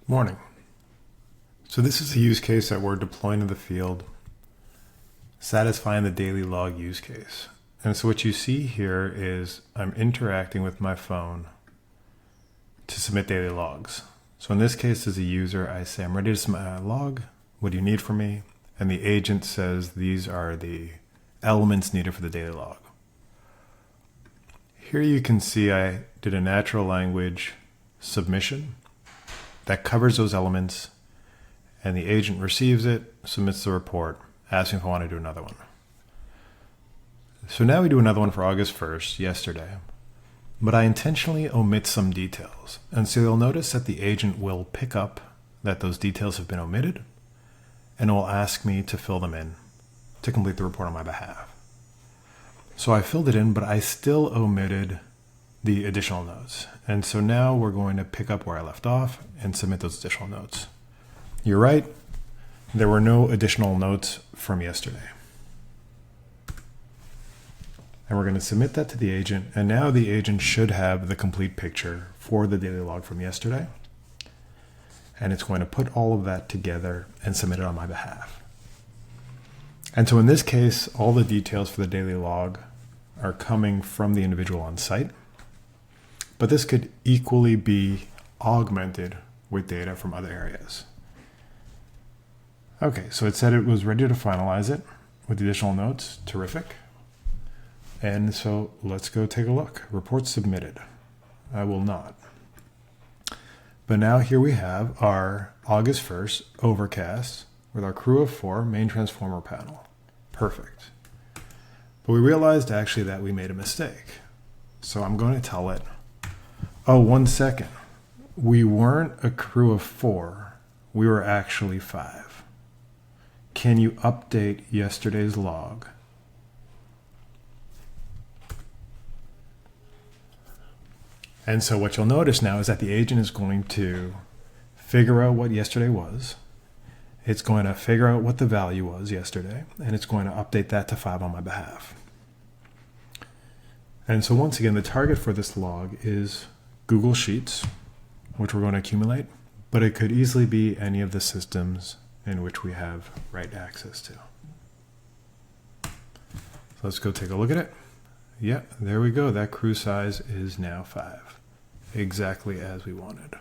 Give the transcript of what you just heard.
Morning. So this is a use case that we're deploying to the field, satisfying the daily log use case. And so what you see here is I'm interacting with my phone to submit daily logs. So in this case, as a user, I say, I'm ready to submit my log. What do you need from me? And the agent says, these are the elements needed for the daily log. Here you can see I did a natural language submission that covers those elements, and the agent receives it, submits the report, asking if I want to do another one. So now we do another one for August 1st, yesterday, but I intentionally omit some details. And so you'll notice that the agent will pick up that those details have been omitted, and it will ask me to fill them in to complete the report on my behalf. So I filled it in, but I still omitted the additional notes. And so now we're going to pick up where I left off and submit those additional notes. You're right, there were no additional notes from yesterday. And we're going to submit that to the agent, and now the agent should have the complete picture for the daily log from yesterday. And it's going to put all of that together and submit it on my behalf. And so in this case, all the details for the daily log are coming from the individual on site. But this could equally be augmented with data from other areas. Okay, so it said it was ready to finalize it with the additional notes. Terrific. And so let's go take a look. Report submitted. I will not. But now here we have our August 1st overcast with our crew of 4 main transformer panel. Perfect. But we realized actually that we made a mistake. So I'm going to tell it, oh, 1 second. We weren't a crew of 4. We were actually 5. Can you update yesterday's log? And so what you'll notice now is that the agent is going to figure out what yesterday was. It's going to figure out what the value was yesterday, and it's going to update that to 5 on my behalf. And so once again, the target for this log is Google Sheets, which we're going to accumulate, but it could easily be any of the systems in which we have write access to. So let's go take a look at it. Yeah, there we go. That crew size is now 5, exactly as we wanted.